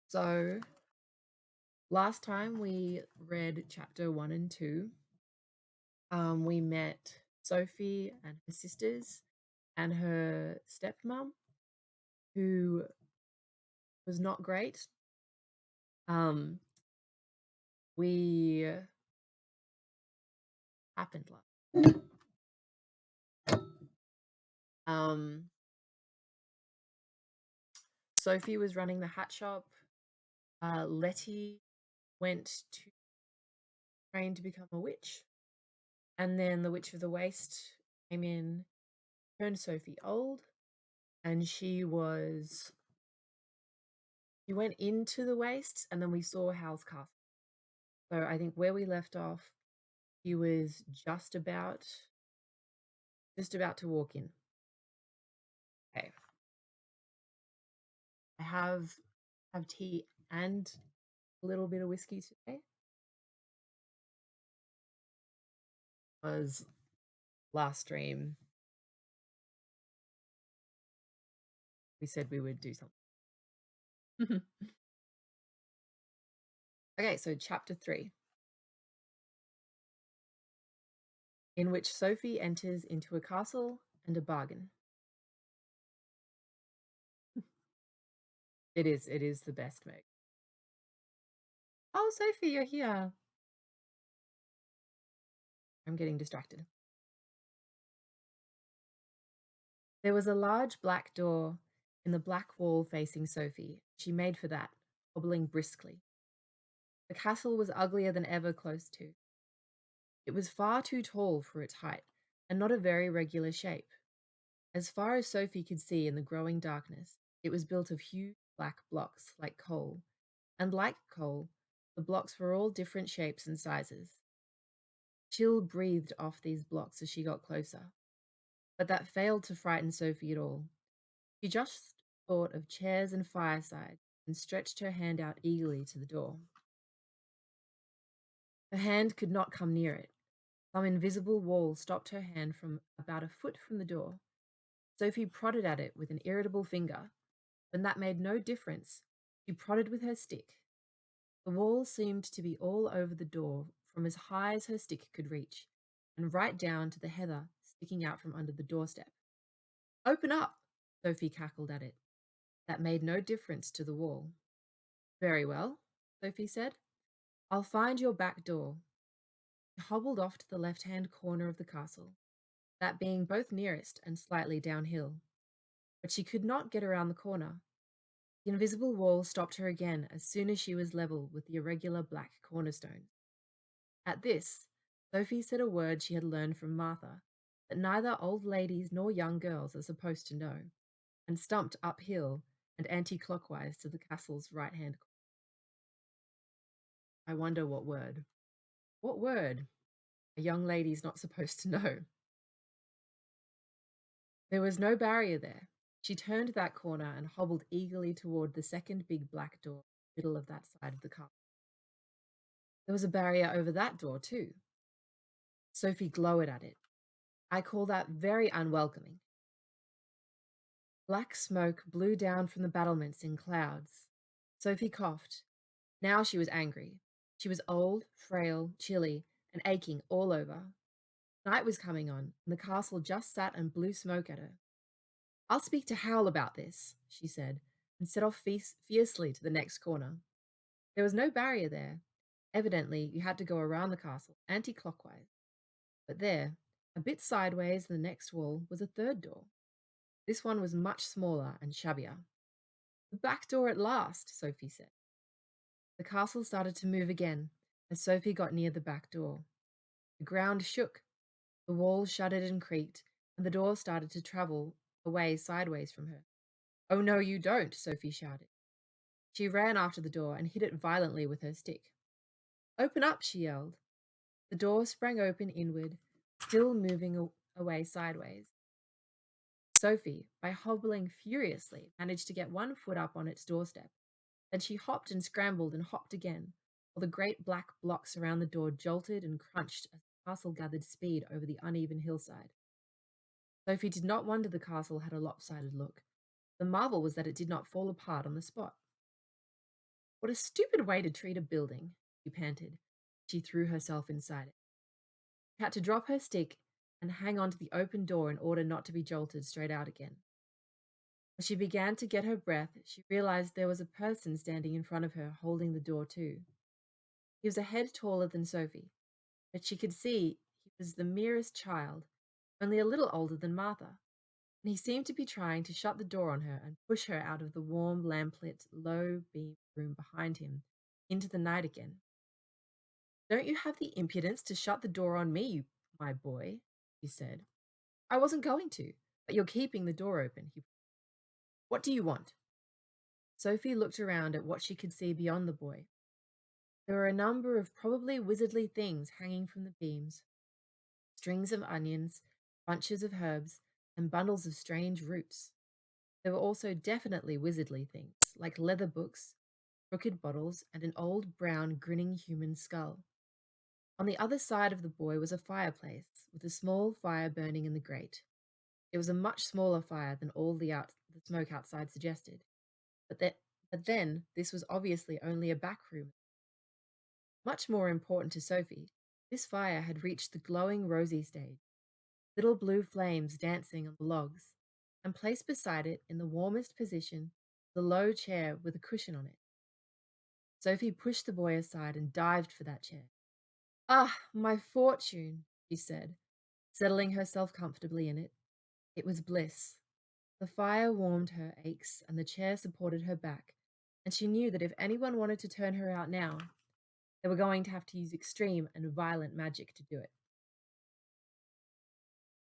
So last time we read chapter 1 and 2. We met Sophie and her sisters and her stepmom, who was not great. Um, we happened last. Um, Sophie was running the hat shop. Letty went to train to become a witch, and then the Witch of the Waste came in, turned Sophie old, and she went into the waste, and then we saw Howl's castle. So I think where we left off, he was just about to walk in. Okay. I have tea and a little bit of whiskey today. Because last stream we said we would do something. Okay, so chapter 3, in which Sophie enters into a castle and a bargain. It is the best, Meg. Oh, Sophie, you're here. I'm getting distracted. There was a large black door in the black wall facing Sophie. She made for that, hobbling briskly. The castle was uglier than ever close to. It was far too tall for its height, and not a very regular shape. As far as Sophie could see in the growing darkness, it was built of huge black blocks like coal, and like coal, the blocks were all different shapes and sizes. Chill breathed off these blocks as she got closer, but that failed to frighten Sophie at all. She just thought of chairs and fireside and stretched her hand out eagerly to the door. Her hand could not come near it. Some invisible wall stopped her hand from about a foot from the door. Sophie prodded at it with an irritable finger. When that made no difference, she prodded with her stick. The wall seemed to be all over the door from as high as her stick could reach, and right down to the heather sticking out from under the doorstep. Open up! Sophie cackled at it. That made no difference to the wall. Very well, Sophie said. I'll find your back door. She hobbled off to the left-hand corner of the castle, that being both nearest and slightly downhill. But she could not get around the corner. The invisible wall stopped her again as soon as she was level with the irregular black cornerstone. At this, Sophie said a word she had learned from Martha that neither old ladies nor young girls are supposed to know, and stumped uphill and anti-clockwise to the castle's right-hand corner. I wonder what word. What word? A young lady's not supposed to know. There was no barrier there. She turned that corner and hobbled eagerly toward the second big black door in the middle of that side of the castle. There was a barrier over that door, too. Sophie glowered at it. I call that very unwelcoming. Black smoke blew down from the battlements in clouds. Sophie coughed. Now she was angry. She was old, frail, chilly, and aching all over. Night was coming on, and the castle just sat and blew smoke at her. I'll speak to Howl about this, she said, and set off fiercely to the next corner. There was no barrier there. Evidently, you had to go around the castle, anti-clockwise. But there, a bit sideways in the next wall, was a third door. This one was much smaller and shabbier. The back door at last, Sophie said. The castle started to move again as Sophie got near the back door. The ground shook, the walls shuddered and creaked, and the door started to travel away sideways from her. Oh, no, you don't, Sophie shouted. She ran after the door and hit it violently with her stick. Open up, she yelled. The door sprang open inward, still moving away sideways. Sophie, by hobbling furiously, managed to get one foot up on its doorstep. Then she hopped and scrambled and hopped again, while the great black blocks around the door jolted and crunched as the castle gathered speed over the uneven hillside. Sophie did not wonder the castle had a lopsided look. The marvel was that it did not fall apart on the spot. What a stupid way to treat a building, she panted. She threw herself inside it. She had to drop her stick and hang onto the open door in order not to be jolted straight out again. As she began to get her breath, she realized there was a person standing in front of her holding the door too. He was a head taller than Sophie, but she could see he was the merest child, only a little older than Martha, and he seemed to be trying to shut the door on her and push her out of the warm, lamplit, low beamed room behind him into the night again. Don't you have the impudence to shut the door on me, my boy? He said. I wasn't going to, but you're keeping the door open. What do you want? Sophie looked around at what she could see beyond the boy. There were a number of probably wizardly things hanging from the beams, strings of onions, bunches of herbs, and bundles of strange roots. There were also definitely wizardly things, like leather books, crooked bottles, and an old brown grinning human skull. On the other side of the boy was a fireplace, with a small fire burning in the grate. It was a much smaller fire than all the smoke outside suggested. But, that, but then, this was obviously only a back room. Much more important to Sophie, this fire had reached the glowing rosy stage, little blue flames dancing on the logs, and placed beside it, in the warmest position, the low chair with a cushion on it. Sophie pushed the boy aside and dived for that chair. Ah, my fortune, she said, settling herself comfortably in it. It was bliss. The fire warmed her aches, and the chair supported her back, and she knew that if anyone wanted to turn her out now, they were going to have to use extreme and violent magic to do it.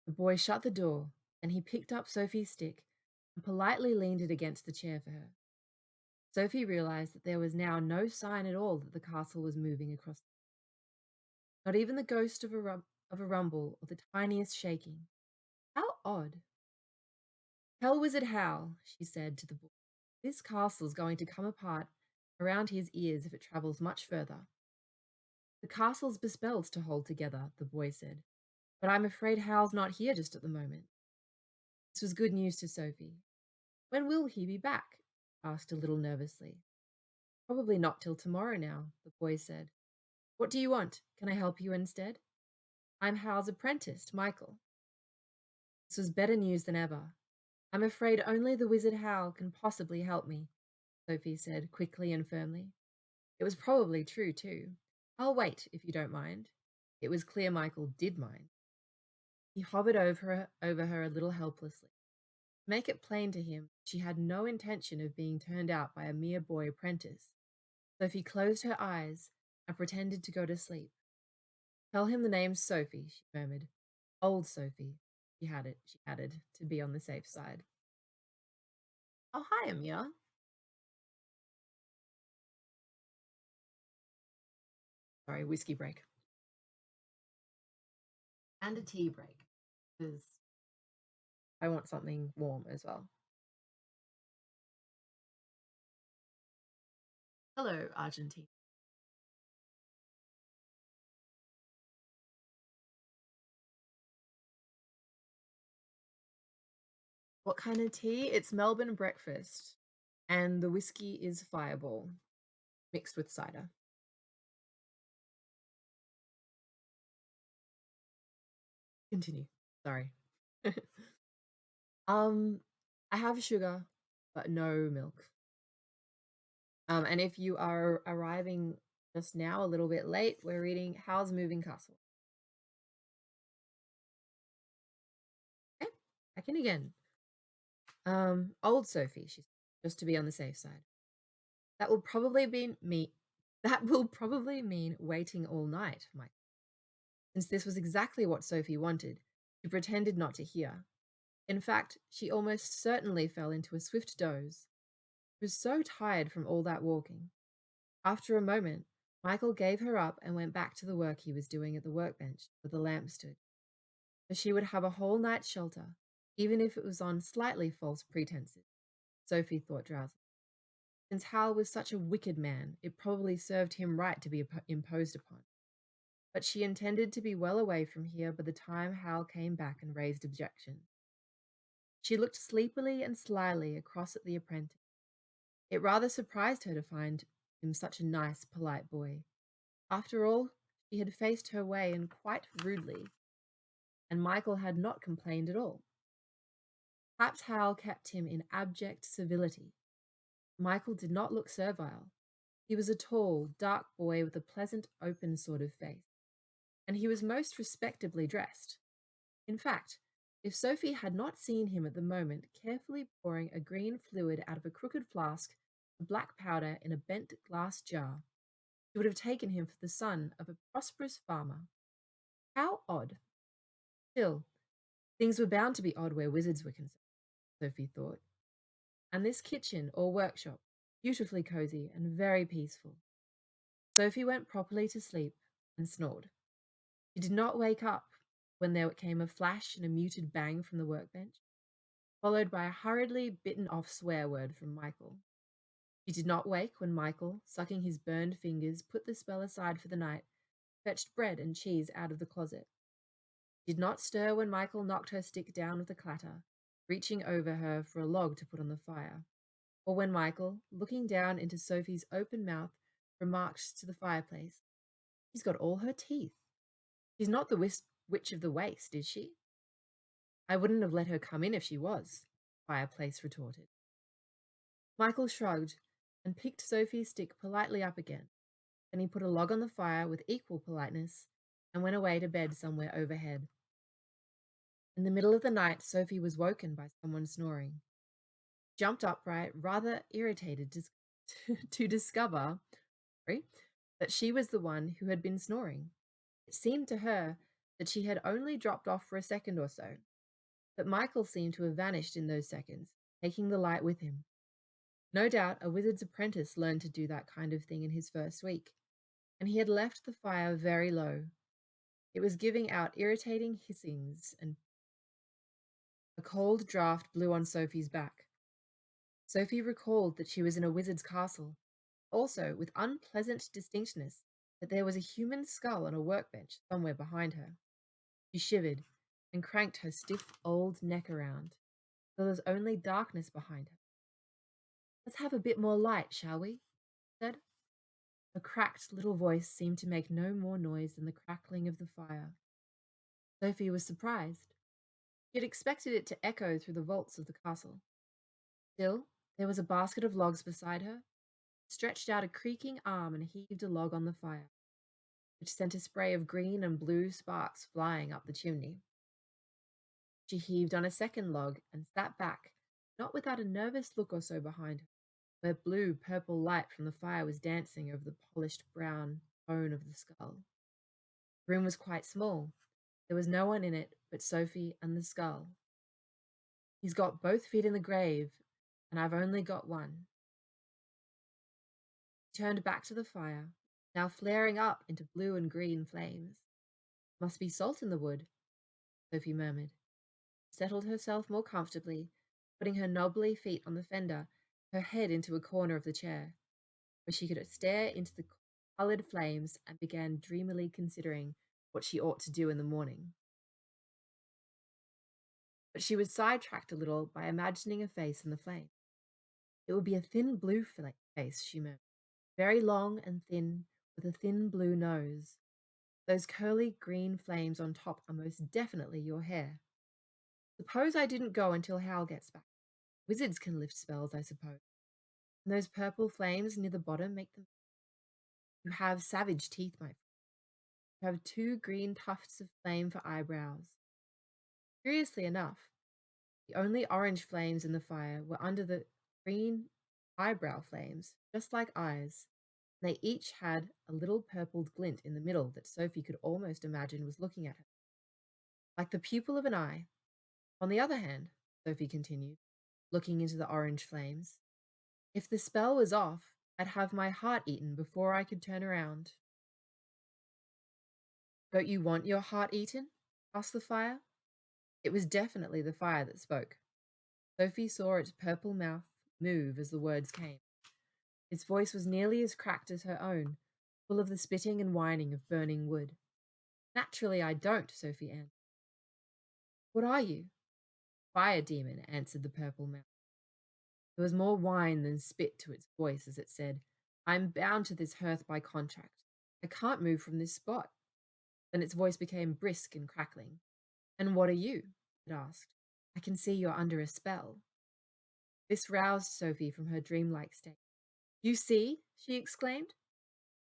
The boy shut the door, and he picked up Sophie's stick and politely leaned it against the chair for her. Sophie realized that there was now no sign at all that the castle was moving across. Not even the ghost of a rumble or the tiniest shaking. How odd. Tell Wizard Howl, she said to the boy. This castle's going to come apart around his ears if it travels much further. The castle's bespelled to hold together, the boy said, but I'm afraid Howl's not here just at the moment. This was good news to Sophie. When will he be back? Asked a little nervously. Probably not till tomorrow now, the boy said. What do you want? Can I help you instead? I'm Howl's apprentice, Michael. This was better news than ever. I'm afraid only the wizard Howl can possibly help me, Sophie said quickly and firmly. It was probably true, too. I'll wait, if you don't mind. It was clear Michael did mind. He hovered over her a little helplessly. To make it plain to him, she had no intention of being turned out by a mere boy apprentice. Sophie closed her eyes and pretended to go to sleep. Tell him the name's Sophie, she murmured. Old Sophie, she added, to be on the safe side. Oh, hi, Amir. Sorry, whiskey break. And a tea break, because I want something warm as well. Hello, Argentina. What kind of tea? It's Melbourne breakfast, and the whiskey is Fireball mixed with cider. Continue. Sorry. um, I have sugar, but no milk. And if you are arriving just now a little bit late, we're reading Howl's Moving Castle. Okay, back in again. Old Sophie, she said, just to be on the safe side. That will probably be me. That will probably mean waiting all night, Mike. Since this was exactly what Sophie wanted, she pretended not to hear. In fact, she almost certainly fell into a swift doze. She was so tired from all that walking. After a moment, Michael gave her up and went back to the work he was doing at the workbench where the lamp stood. So she would have a whole night's shelter, even if it was on slightly false pretenses, Sophie thought drowsily. Since Hal was such a wicked man, it probably served him right to be imposed upon. But she intended to be well away from here by the time Hal came back and raised objections. She looked sleepily and slyly across at the apprentice. It rather surprised her to find him such a nice, polite boy. After all, she had faced her way and quite rudely, and Michael had not complained at all. Perhaps Howl kept him in abject civility. Michael did not look servile. He was a tall, dark boy with a pleasant, open sort of face, and he was most respectably dressed. In fact, if Sophie had not seen him at the moment carefully pouring a green fluid out of a crooked flask of black powder in a bent glass jar, she would have taken him for the son of a prosperous farmer. How odd! Still, things were bound to be odd where wizards were concerned, Sophie thought. And this kitchen or workshop, beautifully cozy and very peaceful. Sophie went properly to sleep and snored. She did not wake up when there came a flash and a muted bang from the workbench, followed by a hurriedly bitten off swear word from Michael. She did not wake when Michael, sucking his burned fingers, put the spell aside for the night, fetched bread and cheese out of the closet. She did not stir when Michael knocked her stick down with a clatter, reaching over her for a log to put on the fire, or when Michael, looking down into Sophie's open mouth, remarked to the fireplace, "She's got all her teeth. She's not the witch of the waste, is she?" "I wouldn't have let her come in if she was," the fireplace retorted. Michael shrugged and picked Sophie's stick politely up again. Then he put a log on the fire with equal politeness and went away to bed somewhere overhead. In the middle of the night, Sophie was woken by someone snoring. She jumped upright, rather irritated to discover sorry, that she was the one who had been snoring. It seemed to her that she had only dropped off for a second or so, but Michael seemed to have vanished in those seconds, taking the light with him. No doubt a wizard's apprentice learned to do that kind of thing in his first week, and he had left the fire very low. It was giving out irritating hissings, and a cold draught blew on Sophie's back. Sophie recalled that she was in a wizard's castle, also with unpleasant distinctness that there was a human skull on a workbench somewhere behind her. She shivered and cranked her stiff old neck around, so there was only darkness behind her. "Let's have a bit more light, shall we?" she said. Her cracked little voice seemed to make no more noise than the crackling of the fire. Sophie was surprised. She had expected it to echo through the vaults of the castle. Still, there was a basket of logs beside her, stretched out a creaking arm and heaved a log on the fire, which sent a spray of green and blue sparks flying up the chimney. She heaved on a second log and sat back, not without a nervous look or so behind her, where blue purple light from the fire was dancing over the polished brown bone of the skull. The room was quite small. There was no one in it but Sophie and the skull. "He's got both feet in the grave, and I've only got one." She turned back to the fire, now flaring up into blue and green flames. "Must be salt in the wood," Sophie murmured. Settled herself more comfortably, putting her knobbly feet on the fender, her head into a corner of the chair, where she could stare into the coloured flames, and began dreamily considering what she ought to do in the morning. But she was sidetracked a little by imagining a face in the flame. It would be a thin blue face, she murmured, very long and thin, with a thin blue nose. Those curly green flames on top are most definitely your hair. Suppose I didn't go until Hal gets back. Wizards can lift spells, I suppose. And those purple flames near the bottom make them. You have savage teeth, my friend. You have two green tufts of flame for eyebrows. Curiously enough, the only orange flames in the fire were under the green eyebrow flames, just like eyes. They each had a little purpled glint in the middle that Sophie could almost imagine was looking at her, like the pupil of an eye. On the other hand, Sophie continued, looking into the orange flames, if the spell was off, I'd have my heart eaten before I could turn around. "Don't you want your heart eaten?" asked the fire. It was definitely the fire that spoke. Sophie saw its purple mouth move as the words came. Its voice was nearly as cracked as her own, full of the spitting and whining of burning wood. "Naturally I don't," Sophie answered. "What are you?" "Fire demon," answered the purple mouth. There was more whine than spit to its voice as it said, I'm bound to this hearth by contract. I can't move from this spot. Then its voice became brisk and crackling. And what are you? It asked. I can see you're under a spell. This roused Sophie from her dreamlike state. You see? She exclaimed.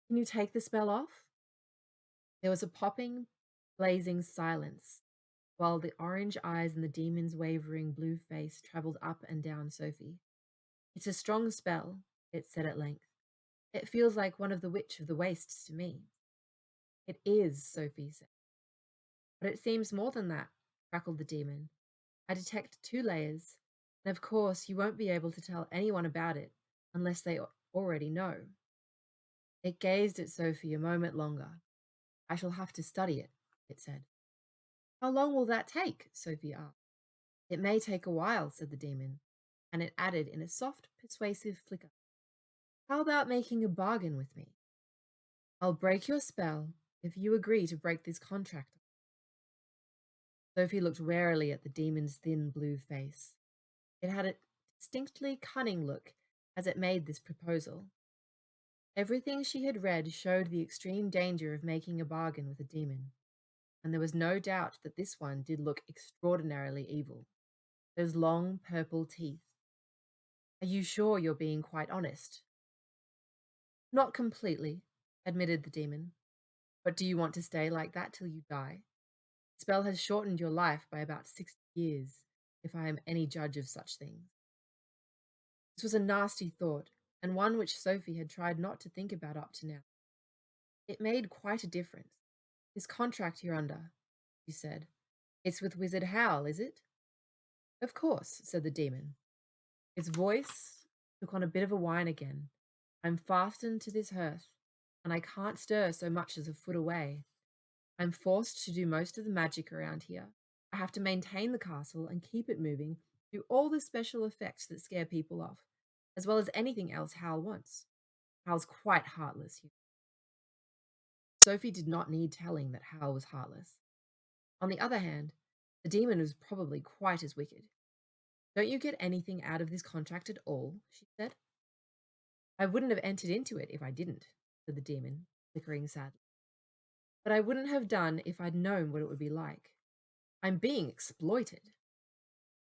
Can you take the spell off? There was a popping, blazing silence, while the orange eyes and the demon's wavering blue face travelled up and down Sophie. It's a strong spell, it said at length. It feels like one of the Witch of the Wastes to me. It is, Sophie said. But it seems more than that, crackled the demon. I detect 2 layers, and of course you won't be able to tell anyone about it unless they already know. It gazed at Sophie a moment longer. I shall have to study it, it said. How long will that take? Sophie asked. It may take a while, said the demon, and it added in a soft, persuasive flicker. How about making a bargain with me? I'll break your spell if you agree to break this contract. Sophie looked warily at the demon's thin blue face. It had a distinctly cunning look as it made this proposal. Everything she had read showed the extreme danger of making a bargain with a demon, and there was no doubt that this one did look extraordinarily evil. Those long purple teeth. Are you sure you're being quite honest? Not completely, admitted the demon. But do you want to stay like that till you die? The spell has shortened your life by about 60 years, if I am any judge of such things. This was a nasty thought, and one which Sophie had tried not to think about up to now. It made quite a difference. This contract you're under, she said. It's with Wizard Howl, is it? Of course, said the demon. Its voice took on a bit of a whine again. I'm fastened to this hearth, and I can't stir so much as a foot away. I'm forced to do most of the magic around here. I have to maintain the castle and keep it moving, do all the special effects that scare people off, as well as anything else Hal wants. Hal's quite heartless. Sophie did not need telling that Hal was heartless. On the other hand, the demon was probably quite as wicked. Don't you get anything out of this contract at all? She said. I wouldn't have entered into it if I didn't, said the demon, flickering sadly. But I wouldn't have done if I'd known what it would be like. I'm being exploited.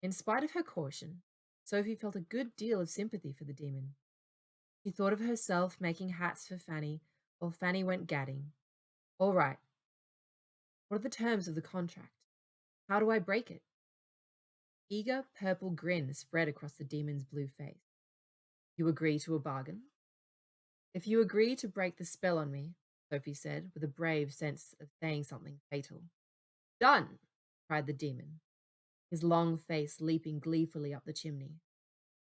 In spite of her caution, Sophie felt a good deal of sympathy for the demon. She thought of herself making hats for Fanny while Fanny went gadding. All right. What are the terms of the contract? How do I break it? Eager purple grin spread across the demon's blue face. You agree to a bargain? If you agree to break the spell on me, Sophie said, with a brave sense of saying something fatal. Done! Cried the demon, his long face leaping gleefully up the chimney.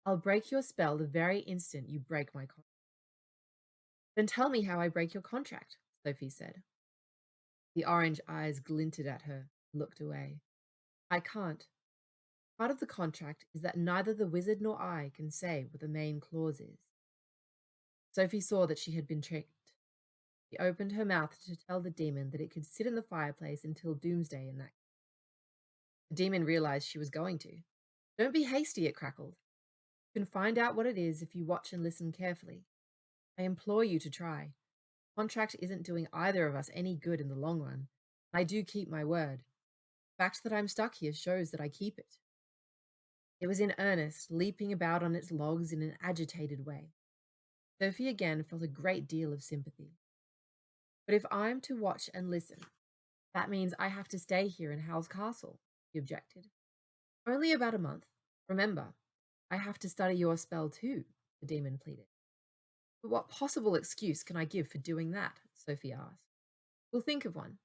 I'll break your spell the very instant you break my contract. Then tell me how I break your contract, Sophie said. The orange eyes glinted at her, looked away. I can't. Part of the contract is that neither the wizard nor I can say what the main clause is. Sophie saw that she had been tricked. She opened her mouth to tell the demon that it could sit in the fireplace until doomsday in that. The demon realized she was going to. Don't be hasty, it crackled. You can find out what it is if you watch and listen carefully. I implore you to try. The contract isn't doing either of us any good in the long run. I do keep my word. The fact that I'm stuck here shows that I keep it. It was in earnest, leaping about on its logs in an agitated way. Sophie again felt a great deal of sympathy. But if I'm to watch and listen, that means I have to stay here in Howl's Castle, he objected. Only about a month. Remember, I have to study your spell too, the demon pleaded. But what possible excuse can I give for doing that? Sophie asked. We'll think of one.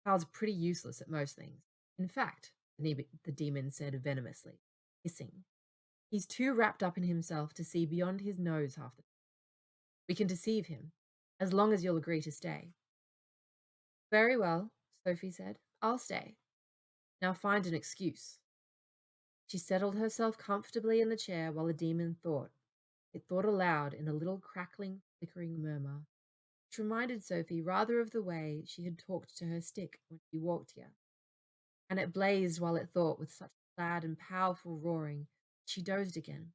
Howl's pretty useless at most things. In fact, the demon said venomously, hissing. He's too wrapped up in himself to see beyond his nose half the time. We can deceive him, as long as you'll agree to stay. Very well, Sophie said. I'll stay. Now find an excuse. She settled herself comfortably in the chair while the demon thought. It thought aloud in a little crackling, flickering murmur, which reminded Sophie rather of the way she had talked to her stick when she walked here. And it blazed while it thought with such loud and powerful roaring that she dozed again.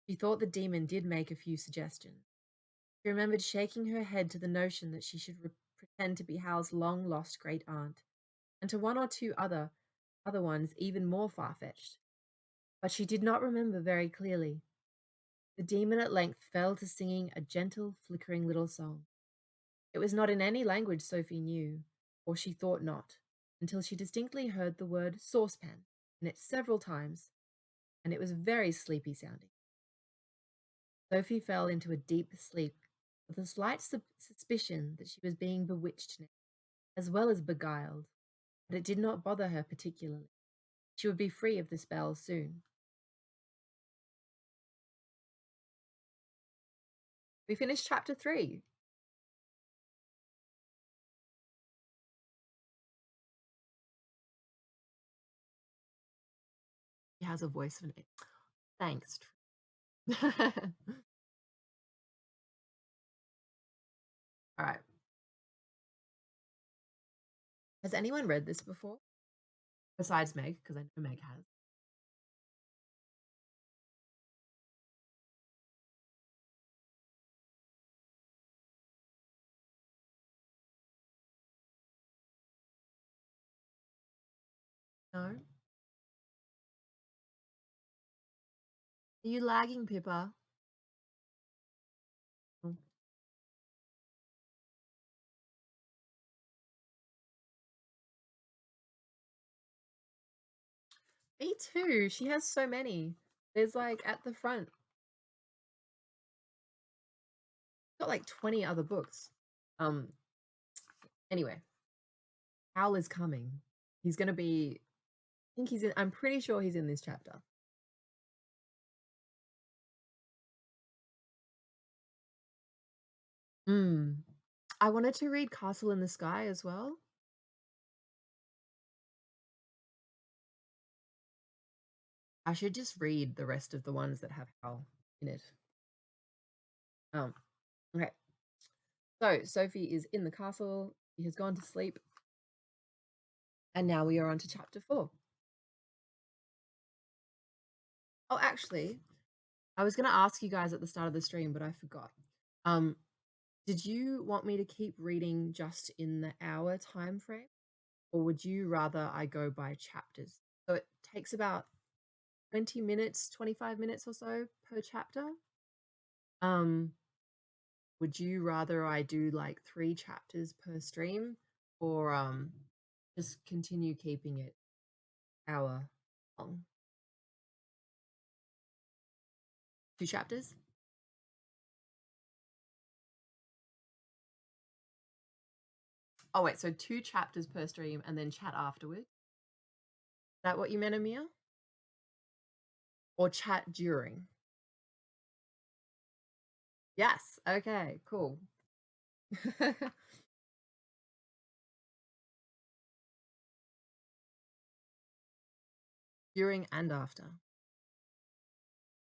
She thought the demon did make a few suggestions. She remembered shaking her head to the notion that she should pretend to be Hal's long lost great aunt, and to one or two other ones even more far fetched. But she did not remember very clearly. The demon at length fell to singing a gentle, flickering little song. It was not in any language Sophie knew, or she thought not, until she distinctly heard the word saucepan in it several times, and it was very sleepy sounding. Sophie fell into a deep sleep with a slight suspicion that she was being bewitched now, as well as beguiled, but it did not bother her particularly. She would be free of the spell soon. We finished chapter 3. He has a voice of an. Thanks. All right. Has anyone read this before? Besides Meg, because I know Meg has. No? Are you lagging, Pippa? Oh. Me too. She has so many. There's like at the front, got like 20 other books. Um, anyway, Howl is coming. He's gonna be I'm pretty sure he's in this chapter. Mm. I wanted to read Castle in the Sky as well. I should just read the rest of the ones that have Howl in it. Um, okay. So Sophie is in the castle. She has gone to sleep. And now we are on to chapter 4. Oh, actually, I was going to ask you guys at the start of the stream, but I forgot. Um, did you want me to keep reading just in the hour time frame, or would you rather I go by chapters? So it takes about 20 minutes, 25 minutes or so per chapter. Um, would you rather I do like 3 chapters per stream, or just continue keeping it hour long? 2 chapters? Oh wait, so 2 chapters per stream and then chat afterward? Is that what you meant, Amir? Or chat during? Yes. Okay, cool. During and after.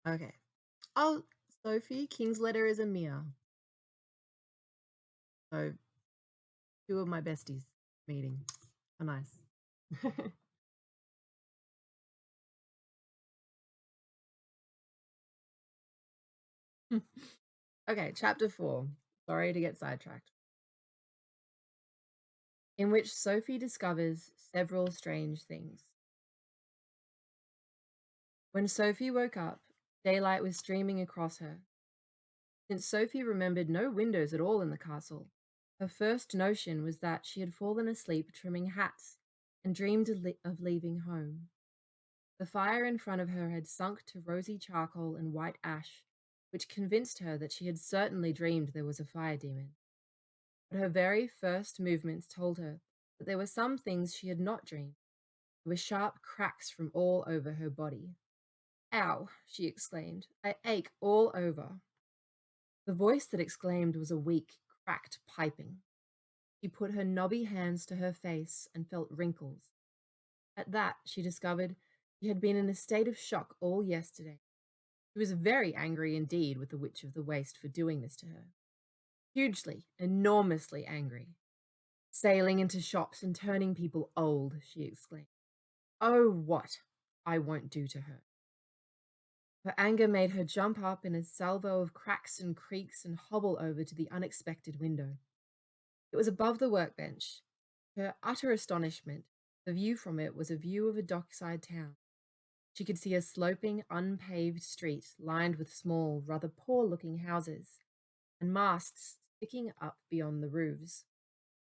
Okay. Oh, Sophie, King's letter is Amir. So 2 of my besties meeting. Oh, nice. Okay, chapter 4. Sorry to get sidetracked. In which Sophie discovers several strange things. When Sophie woke up, daylight was streaming across her. Since Sophie remembered no windows at all in the castle, her first notion was that she had fallen asleep trimming hats and dreamed of leaving home. The fire in front of her had sunk to rosy charcoal and white ash, which convinced her that she had certainly dreamed there was a fire demon. But her very first movements told her that there were some things she had not dreamed. There were sharp cracks from all over her body. "Ow!" she exclaimed. "I ache all over." The voice that exclaimed was a weak, cracked piping. She put her knobby hands to her face and felt wrinkles. At that, she discovered she had been in a state of shock all yesterday. She was very angry indeed with the Witch of the Waste for doing this to her. Hugely, enormously angry. "Sailing into shops and turning people old," she exclaimed. "Oh, what I won't do to her." Her anger made her jump up in a salvo of cracks and creaks and hobble over to the unexpected window. It was above the workbench. To her utter astonishment, the view from it was a view of a dockside town. She could see a sloping, unpaved street lined with small, rather poor looking houses, and masts sticking up beyond the roofs.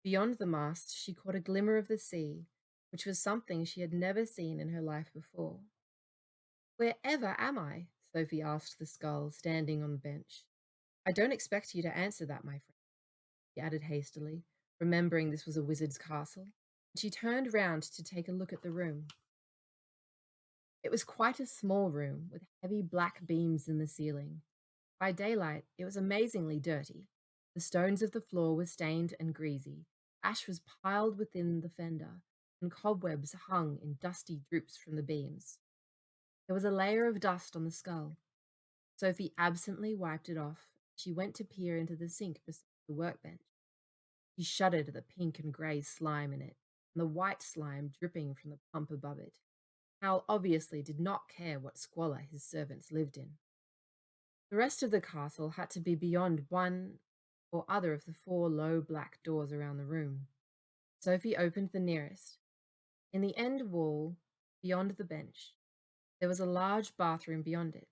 Beyond the masts, she caught a glimmer of the sea, which was something she had never seen in her life before. Wherever am I? Sophie asked the skull, standing on the bench. I don't expect you to answer that, my friend, he added hastily, remembering this was a wizard's castle. She turned round to take a look at the room. It was quite a small room, with heavy black beams in the ceiling. By daylight, it was amazingly dirty. The stones of the floor were stained and greasy. Ash was piled within the fender, and cobwebs hung in dusty droops from the beams. There was a layer of dust on the skull. Sophie absently wiped it off. She went to peer into the sink beside the workbench. She shuddered at the pink and grey slime in it, and the white slime dripping from the pump above it. Howl obviously did not care what squalor his servants lived in. The rest of the castle had to be beyond one or other of the four low black doors around the room. Sophie opened the nearest. In the end wall, beyond the bench, there was a large bathroom beyond it.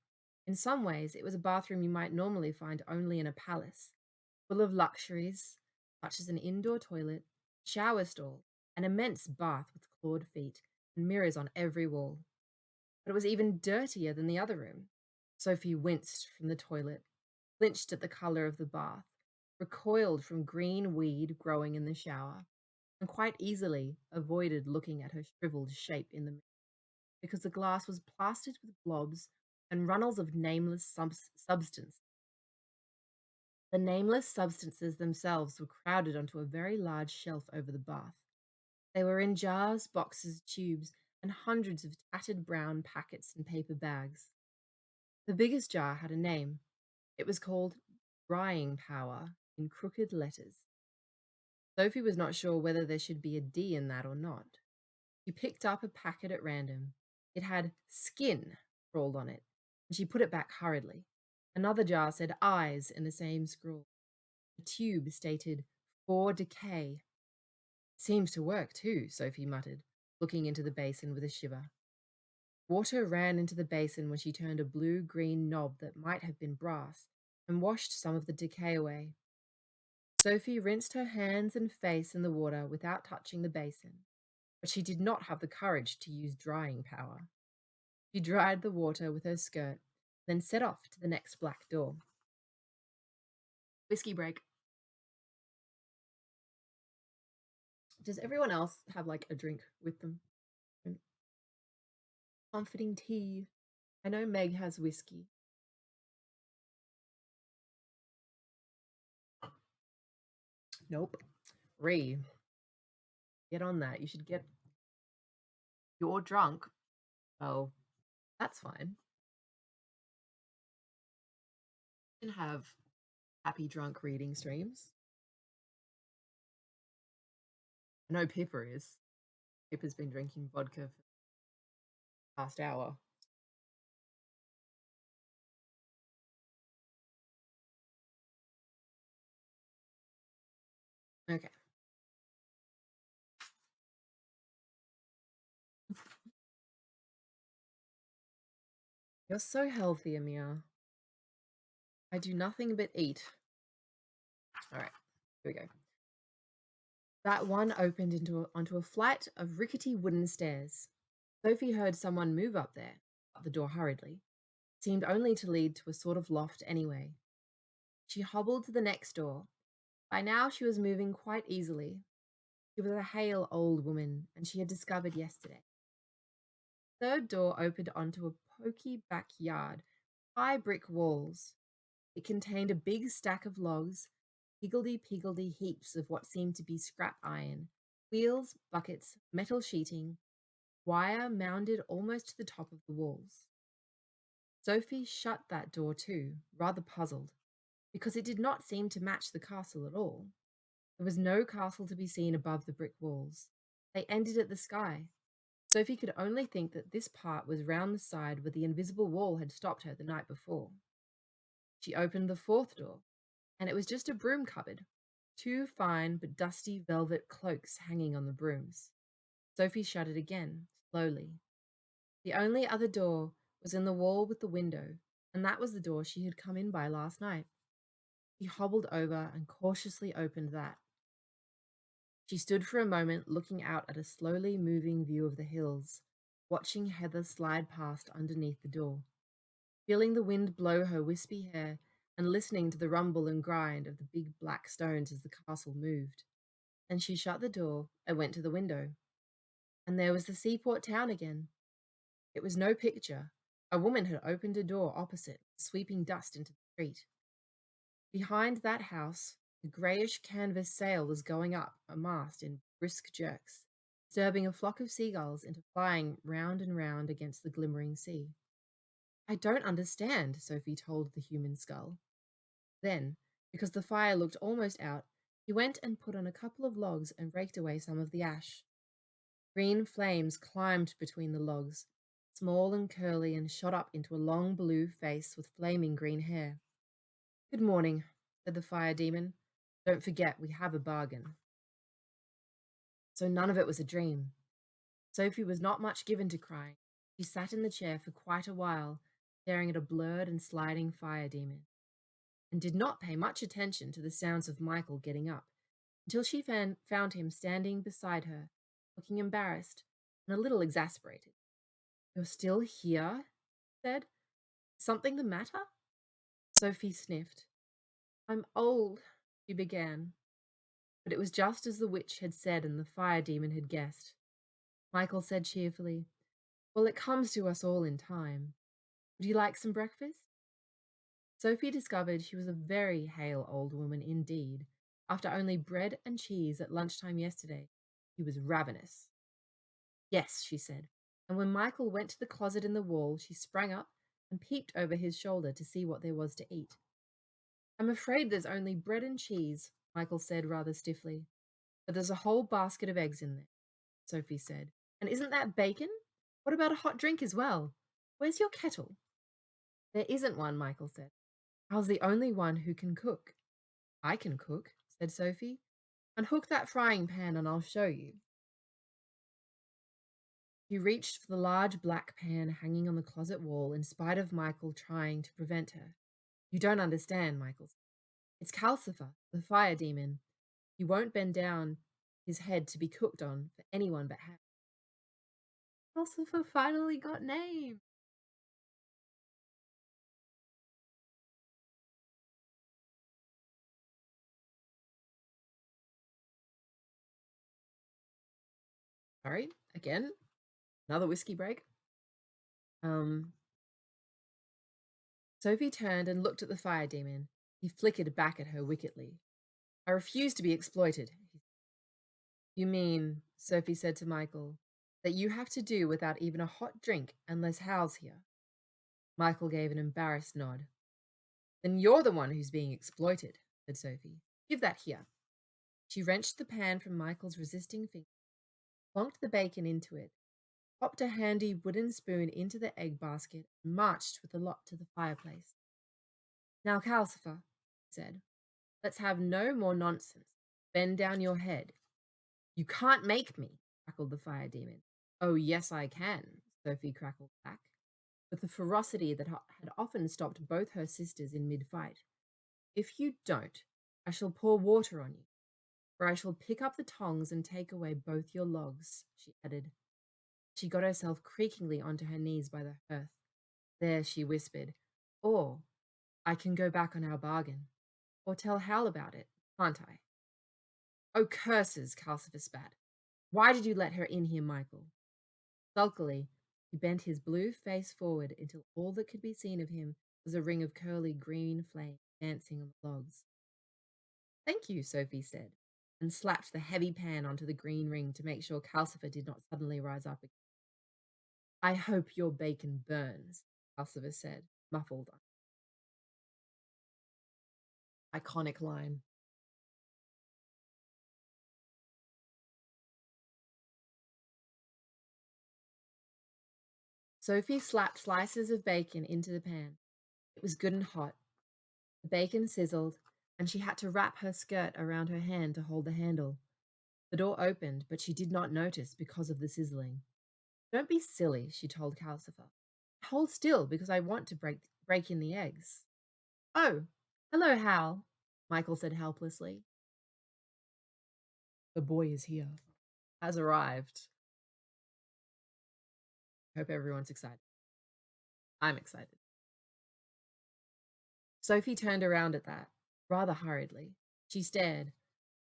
In some ways, it was a bathroom you might normally find only in a palace, full of luxuries, such as an indoor toilet, shower stall, an immense bath with clawed feet, and mirrors on every wall. But it was even dirtier than the other room. Sophie winced from the toilet, flinched at the colour of the bath, recoiled from green weed growing in the shower, and quite easily avoided looking at her shriveled shape in the mirror because the glass was plastered with blobs and runnels of nameless substance. The nameless substances themselves were crowded onto a very large shelf over the bath. They were in jars, boxes, tubes, and hundreds of tattered brown packets and paper bags. The biggest jar had a name. It was called Drying Power in crooked letters. Sophie was not sure whether there should be a D in that or not. She picked up a packet at random. It had skin scrawled on it, and she put it back hurriedly. Another jar said eyes in the same scrawl. A tube stated for decay. Seems to work too, Sophie muttered, looking into the basin with a shiver. Water ran into the basin when she turned a blue-green knob that might have been brass and washed some of the decay away. Sophie rinsed her hands and face in the water without touching the basin, but she did not have the courage to use drying power. She dried the water with her skirt, then set off to the next black door. Whiskey break. Does everyone else have like a drink with them? Comforting tea. I know Meg has whiskey. Nope. Ree, get on that. You should get. You're drunk. Oh, that's fine. You can have happy drunk reading streams. I know Pippa is. Pippa's been drinking vodka for the past hour. Okay. You're so healthy, Amir. I do nothing but eat. All right, here we go. That one opened onto a flight of rickety wooden stairs. Sophie heard someone move up there, up the door hurriedly. It seemed only to lead to a sort of loft anyway. She hobbled to the next door. By now she was moving quite easily. She was a hale old woman, and she had discovered yesterday. The third door opened onto a poky backyard, high brick walls. It contained a big stack of logs, higgledy-piggledy heaps of what seemed to be scrap iron, wheels, buckets, metal sheeting, wire mounded almost to the top of the walls. Sophie shut that door too, rather puzzled, because it did not seem to match the castle at all. There was no castle to be seen above the brick walls. They ended at the sky. Sophie could only think that this part was round the side where the invisible wall had stopped her the night before. She opened the fourth door, and it was just a broom cupboard, two fine but dusty velvet cloaks hanging on the brooms. Sophie shut it again, slowly. The only other door was in the wall with the window, and that was the door she had come in by last night. She hobbled over and cautiously opened that. She stood for a moment looking out at a slowly moving view of the hills, watching Heather slide past underneath the door, feeling the wind blow her wispy hair and listening to the rumble and grind of the big black stones as the castle moved. Then she shut the door and went to the window. And there was the seaport town again. It was no picture. A woman had opened a door opposite, sweeping dust into the street. Behind that house, a greyish canvas sail was going up a mast in brisk jerks, disturbing a flock of seagulls into flying round and round against the glimmering sea. I don't understand, Sophie told the human skull. Then, because the fire looked almost out, he went and put on a couple of logs and raked away some of the ash. Green flames climbed between the logs, small and curly, and shot up into a long blue face with flaming green hair. Good morning, said the fire demon. Don't forget, we have a bargain. So none of it was a dream. Sophie was not much given to crying. She sat in the chair for quite a while, staring at a blurred and sliding fire demon, and did not pay much attention to the sounds of Michael getting up, until she found him standing beside her, looking embarrassed and a little exasperated. You're still here? He said. Something the matter? Sophie sniffed. I'm old, she began. But it was just as the witch had said and the fire demon had guessed. Michael said cheerfully, Well, it comes to us all in time. Would you like some breakfast? Sophie discovered she was a very hale old woman indeed. After only bread and cheese at lunchtime yesterday, she was ravenous. Yes, she said, and when Michael went to the closet in the wall, she sprang up and peeped over his shoulder to see what there was to eat. I'm afraid there's only bread and cheese, Michael said rather stiffly. But there's a whole basket of eggs in there, Sophie said. And isn't that bacon? What about a hot drink as well? Where's your kettle? There isn't one, Michael said. Hal's the only one who can cook. I can cook, said Sophie. Unhook that frying pan and I'll show you. She reached for the large black pan hanging on the closet wall in spite of Michael trying to prevent her. You don't understand, Michael said. It's Calcifer, the fire demon. He won't bend down his head to be cooked on for anyone but Harry. Calcifer finally got named. Sorry, again, another whiskey break. Sophie turned and looked at the fire demon. He flickered back at her wickedly. I refuse to be exploited. You mean, Sophie said to Michael, that you have to do without even a hot drink unless Hal's here? Michael gave an embarrassed nod. Then you're the one who's being exploited, said Sophie. Give that here. She wrenched the pan from Michael's resisting fingers, plonked the bacon into it, popped a handy wooden spoon into the egg basket, and marched with the lot to the fireplace. Now, Calcifer, he said, let's have no more nonsense. Bend down your head. You can't make me, crackled the fire demon. Oh, yes, I can, Sophie crackled back, with a ferocity that had often stopped both her sisters in mid-fight. If you don't, I shall pour water on you, or I shall pick up the tongs and take away both your logs, she added. She got herself creakingly onto her knees by the hearth. There, she whispered, or I can go back on our bargain, or tell Hal about it, can't I? Oh, curses, Calcifer spat. Why did you let her in here, Michael? Sulkily, he bent his blue face forward until all that could be seen of him was a ring of curly green flame dancing on the logs. Thank you, Sophie said, and slapped the heavy pan onto the green ring to make sure Calcifer did not suddenly rise up again. I hope your bacon burns, Calcifer said, muffled. Iconic line. Sophie slapped slices of bacon into the pan. It was good and hot. The bacon sizzled, and she had to wrap her skirt around her hand to hold the handle. The door opened, but she did not notice because of the sizzling. Don't be silly, she told Calcifer. Hold still because I want to break in the eggs. Oh, hello, Hal, Michael said helplessly. The boy is here. Has arrived. Hope everyone's excited. I'm excited. Sophie turned around at that, rather hurriedly. She stared.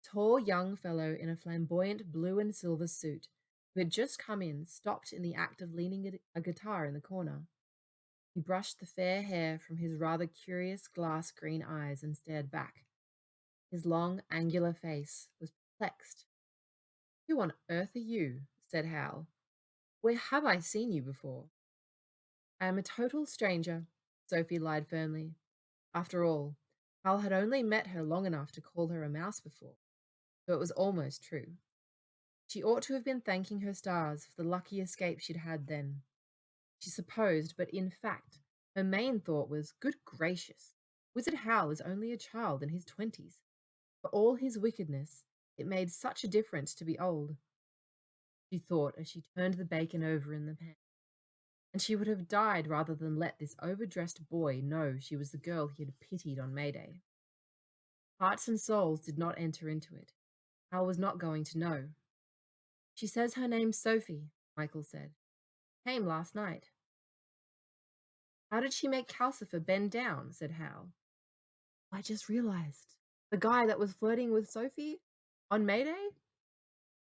Tall young fellow in a flamboyant blue and silver suit, who had just come in, stopped in the act of leaning a guitar in the corner. He brushed the fair hair from his rather curious glass green eyes and stared back. His long, angular face was perplexed. Who on earth are you? Said Hal. Where have I seen you before? I am a total stranger, Sophie lied firmly. After all, Hal had only met her long enough to call her a mouse before, so it was almost true. She ought to have been thanking her stars for the lucky escape she'd had then. She supposed, but in fact, her main thought was, good gracious, Wizard Howl is only a child in his 20s. For all his wickedness, it made such a difference to be old, she thought as she turned the bacon over in the pan. And she would have died rather than let this overdressed boy know she was the girl he had pitied on May Day. Hearts and souls did not enter into it. Hal was not going to know. She says her name's Sophie, Michael said. Came last night. How did she make Calcifer bend down? Said Hal. I just realized. The guy that was flirting with Sophie on May Day?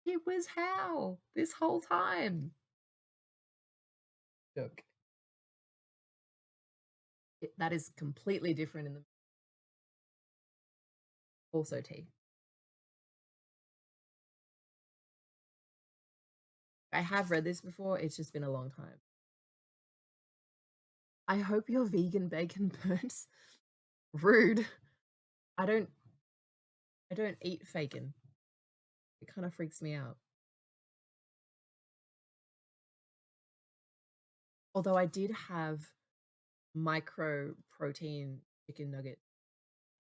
It was Hal this whole time. Look. That is completely different in the also tea. I have read this before, it's just been a long time. I hope your vegan bacon burns. Rude. I don't eat bacon. It kind of freaks me out. Although I did have micro protein chicken nugget.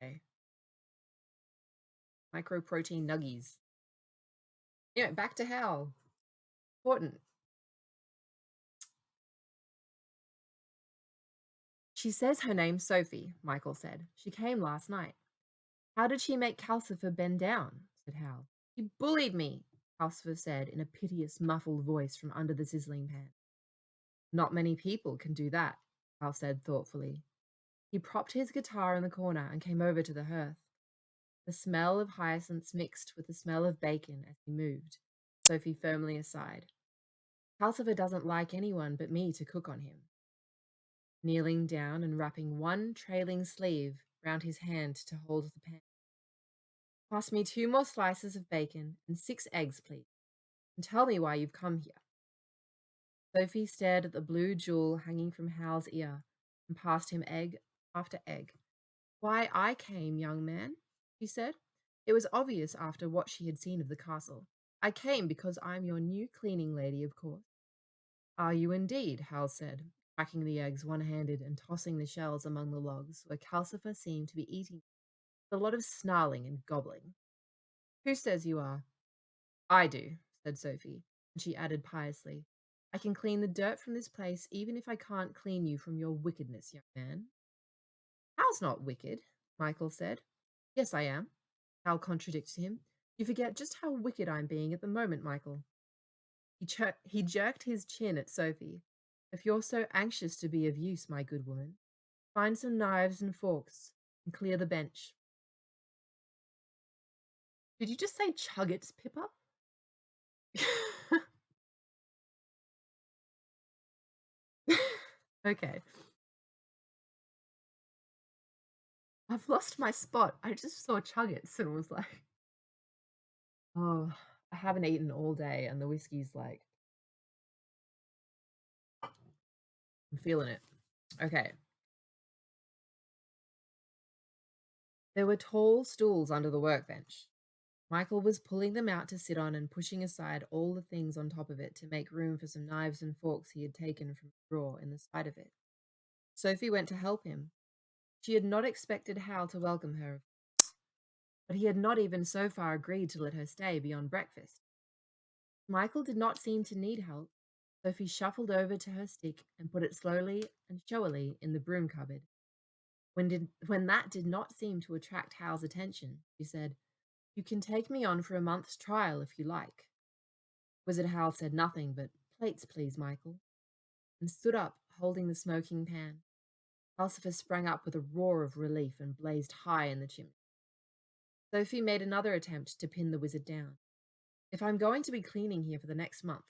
Okay. Micro protein nuggies. Yeah, back to Hal. Important. She says her name's Sophie, Michael said. She came last night. How did she make Calcifer bend down? Said Hal. She bullied me, Calcifer said in a piteous, muffled voice from under the sizzling pan. Not many people can do that, Hal said thoughtfully. He propped his guitar in the corner and came over to the hearth. The smell of hyacinths mixed with the smell of bacon as he moved, Sophie firmly aside. Calcifer doesn't like anyone but me to cook on him. Kneeling down and wrapping one trailing sleeve round his hand to hold the pan. Pass me 2 more slices of bacon and 6 eggs, please, and tell me why you've come here. Sophie stared at the blue jewel hanging from Hal's ear and passed him egg after egg. Why I came, young man, she said. It was obvious after what she had seen of the castle. I came because I'm your new cleaning lady, of course. Are you indeed? Hal said, cracking the eggs one-handed and tossing the shells among the logs where Calcifer seemed to be eating with a lot of snarling and gobbling. Who says you are? I do, said Sophie, and she added piously, I can clean the dirt from this place even if I can't clean you from your wickedness, young man. Hal's not wicked, Michael said. Yes, I am, Hal contradicted him. You forget just how wicked I'm being at the moment, Michael. He jerked his chin at Sophie. If you're so anxious to be of use, my good woman, find some knives and forks and clear the bench. Did you just say chuggets, Pippa? Okay. I've lost my spot. I just saw chuggets and was like, oh, I haven't eaten all day and the whiskey's like, I'm feeling it. Okay. There were tall stools under the workbench. Michael was pulling them out to sit on and pushing aside all the things on top of it to make room for some knives and forks he had taken from a drawer in the side of it. Sophie went to help him. She had not expected Hal to welcome her, but he had not even so far agreed to let her stay beyond breakfast. Michael did not seem to need help. Sophie shuffled over to her stick and put it slowly and showily in the broom cupboard. When that did not seem to attract Hal's attention, she said, "You can take me on for a month's trial if you like." Wizard Hal said nothing but, "Plates, please, Michael," and stood up, holding the smoking pan. Calcifer sprang up with a roar of relief and blazed high in the chimney. Sophie made another attempt to pin the wizard down. "If I'm going to be cleaning here for the next month,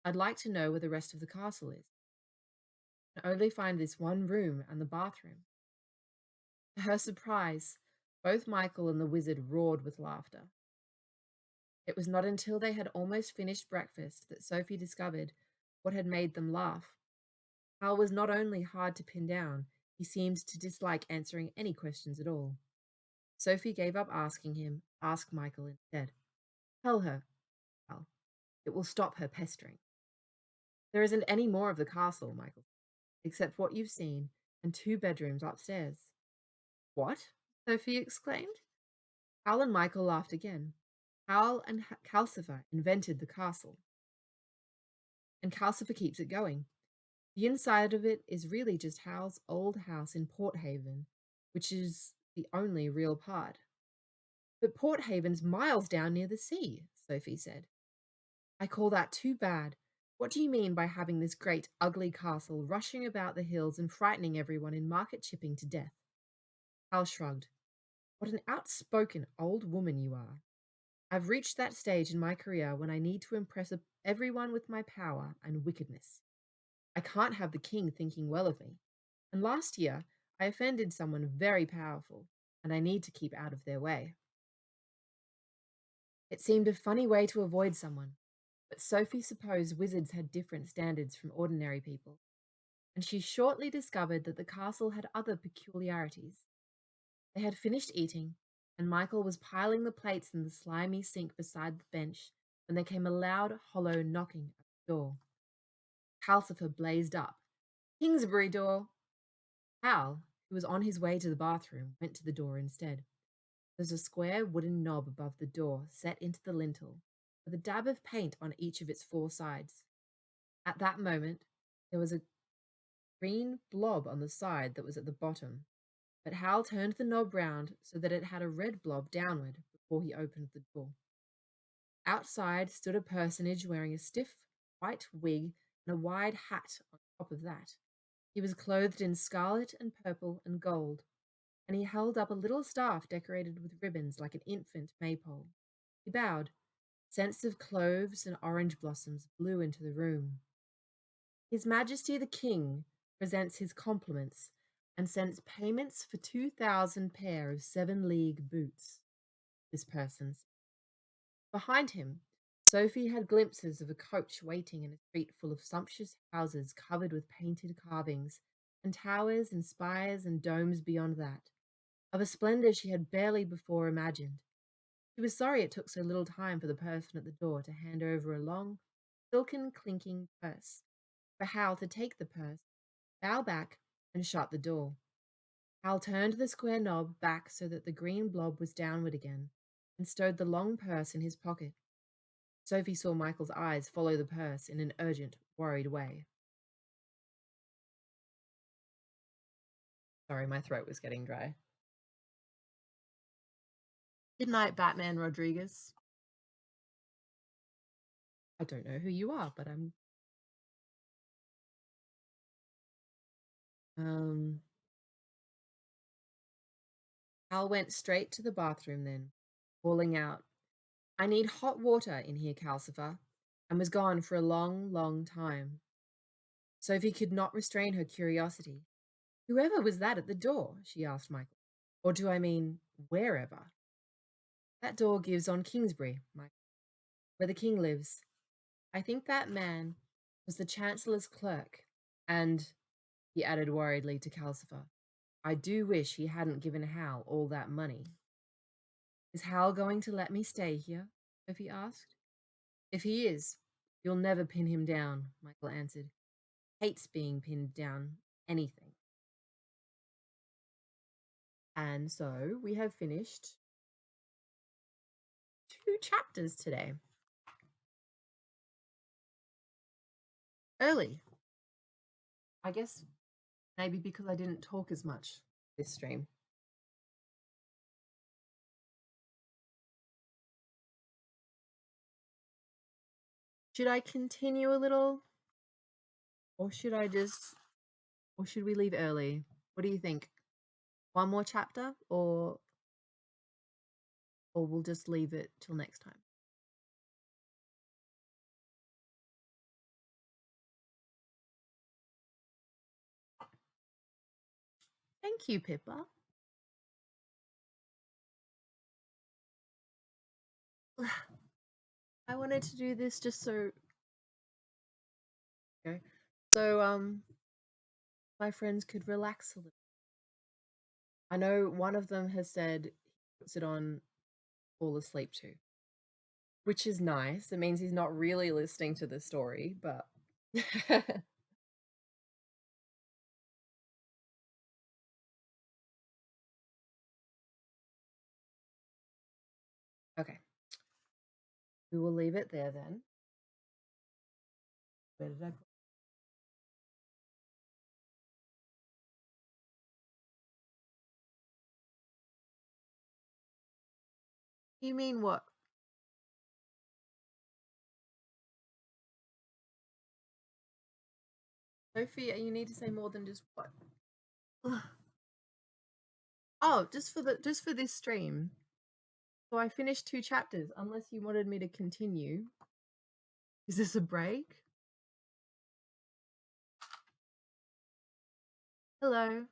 I'd like to know where the rest of the castle is. I can only find this one room and the bathroom." To her surprise, both Michael and the wizard roared with laughter. It was not until they had almost finished breakfast that Sophie discovered what had made them laugh. Hal was not only hard to pin down, he seemed to dislike answering any questions at all. Sophie gave up asking him, asked Michael instead. "Tell her, Hal. It will stop her pestering." "There isn't any more of the castle, Michael, except what you've seen, and 2 bedrooms upstairs." "What?" Sophie exclaimed. Hal and Michael laughed again. Hal and Calcifer invented the castle, and Calcifer keeps it going. The inside of it is really just Hal's old house in Port Haven, which is the only real part. "But Port Haven's miles down near the sea," Sophie said. "I call that too bad. What do you mean by having this great, ugly castle rushing about the hills and frightening everyone in Market Chipping to death?" Hal shrugged. "What an outspoken old woman you are. I've reached that stage in my career when I need to impress everyone with my power and wickedness. I can't have the king thinking well of me. And last year, I offended someone very powerful, and I need to keep out of their way." It seemed a funny way to avoid someone, but Sophie supposed wizards had different standards from ordinary people, and she shortly discovered that the castle had other peculiarities. They had finished eating, and Michael was piling the plates in the slimy sink beside the bench when there came a loud, hollow knocking at the door. Calcifer blazed up. "Kingsbury door!" Hal, who was on his way to the bathroom, went to the door instead. There was a square wooden knob above the door set into the lintel, with a dab of paint on each of its 4 sides. At that moment, there was a green blob on the side that was at the bottom, but Hal turned the knob round so that it had a red blob downward before he opened the door. Outside stood a personage wearing a stiff white wig and a wide hat on top of that. He was clothed in scarlet and purple and gold, and he held up a little staff decorated with ribbons like an infant maypole. He bowed. Scents of cloves and orange blossoms blew into the room. "His Majesty the King presents his compliments and sends payments for 2,000 pair of 7-league boots," this person said. Behind him, Sophie had glimpses of a coach waiting in a street full of sumptuous houses covered with painted carvings, and towers and spires and domes beyond that, of a splendor she had barely before imagined. She was sorry it took so little time for the person at the door to hand over a long, silken clinking purse, for Hal to take the purse, bow back, and shut the door. Hal turned the square knob back so that the green blob was downward again, and stowed the long purse in his pocket. Sophie saw Michael's eyes follow the purse in an urgent, worried way. Sorry, my throat was getting dry. Good night, Batman Rodriguez. I don't know who you are, but I'm Hal went straight to the bathroom then, calling out, "I need hot water in here, Calcifer," and was gone for a long, long time. Sophie could not restrain her curiosity. "Whoever was that at the door?" she asked Michael. "Or do I mean, wherever?" "That door gives on Kingsbury, Michael, where the king lives. I think that man was the Chancellor's clerk, and," he added worriedly to Calcifer, "I do wish he hadn't given Hal all that money." Is Hal going to let me stay here? Sophie asked. If he is, you'll never pin him down, Michael answered. Hates being pinned down anything. And so we have finished 2 chapters today. Early. I guess maybe because I didn't talk as much this stream. Should I continue a little? Or should we leave early? What do you think? One more chapter or we'll just leave it till next time? Thank you, Pippa. I wanted to do this just so okay. So my friends could relax a little. I know one of them has said he puts it on fall asleep to, which is nice. It means he's not really listening to the story, but okay. We will leave it there then. Where did I put You mean what? Sophie, you need to say more than just what? Oh, just for this stream. So I finished 2 chapters, unless you wanted me to continue. Is this a break? Hello.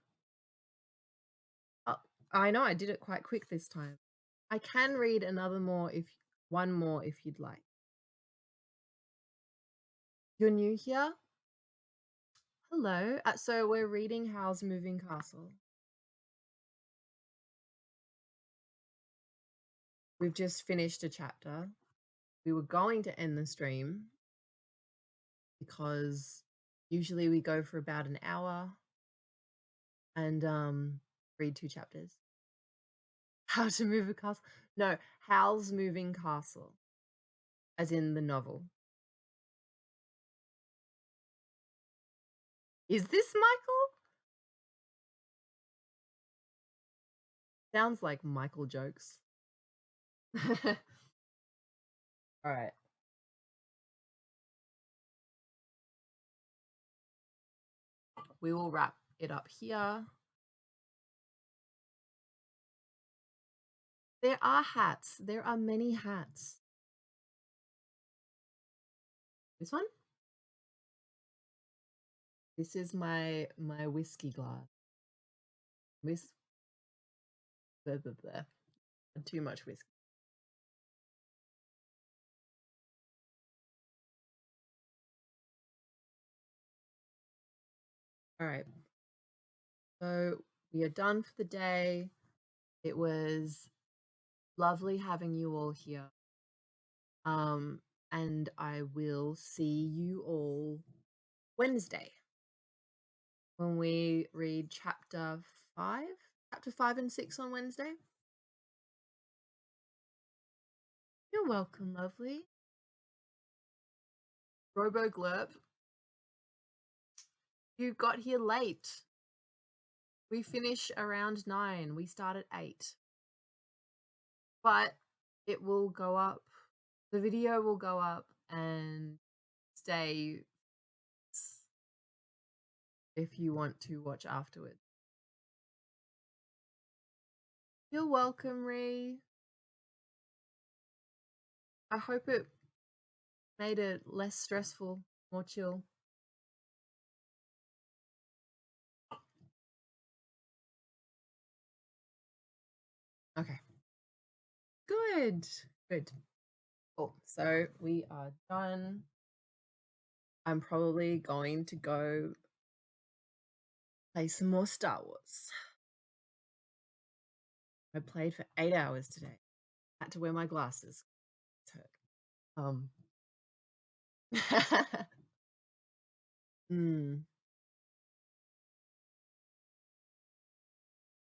Oh, I know I did it quite quick this time. I can read one more if you'd like. You're new here? Hello. So we're reading Howl's Moving Castle. We've just finished a chapter. We were going to end the stream because usually we go for about an hour and read 2 chapters. How to Move a Castle? No, Howl's Moving Castle, as in the novel. Is this Michael? Sounds like Michael jokes. All right. We will wrap it up here. There are hats. There are many hats. This one? This is my whiskey glass. Blah, blah, blah. Too much whiskey. All right. So we are done for the day. It was lovely having you all here. And I will see you all Wednesday when we read chapter 5 and 6 on Wednesday. You're welcome, lovely. Robo Glurp, you got here late. We finish around 9. We start at 8. But it will go up. The video will go up and stay if you want to watch afterwards. You're welcome, Ree. I hope it made it less stressful, more chill. Okay. Good. Good. Cool. So we are done. I'm probably going to go play some more Star Wars. I played for 8 hours today. Had to wear my glasses. It's hurt. Um, mm,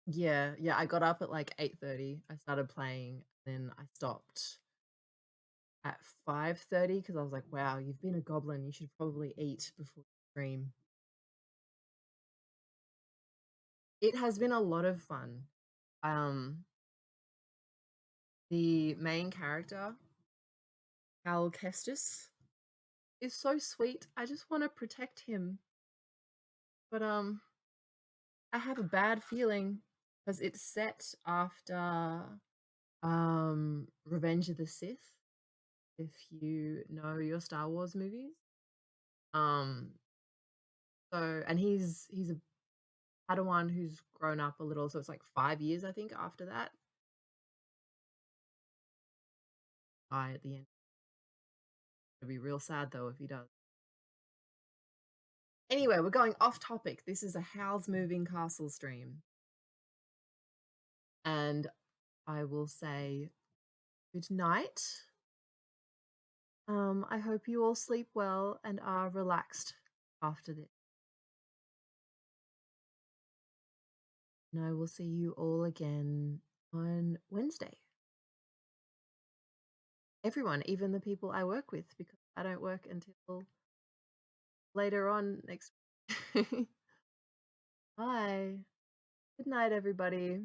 yeah, yeah. I got up at like 8:30. I started playing, then I stopped at 5:30 because I was like, "Wow, you've been a goblin. You should probably eat before you stream." It has been a lot of fun. Um, the main character, Howl is so sweet. I just want to protect him, but I have a bad feeling because it's set after Revenge of the Sith. If you know your Star Wars movies, um, so and he's a Padawan who's grown up a little, so it's like 5 years I think after that. I at the end. It'd be real sad though if he does. Anyway, we're going off topic. This is a Howl's Moving Castle stream, and I will say good night. I hope you all sleep well and are relaxed after this. And I will see you all again on Wednesday. Everyone, even the people I work with, because I don't work until later on next week. Bye. Good night, everybody.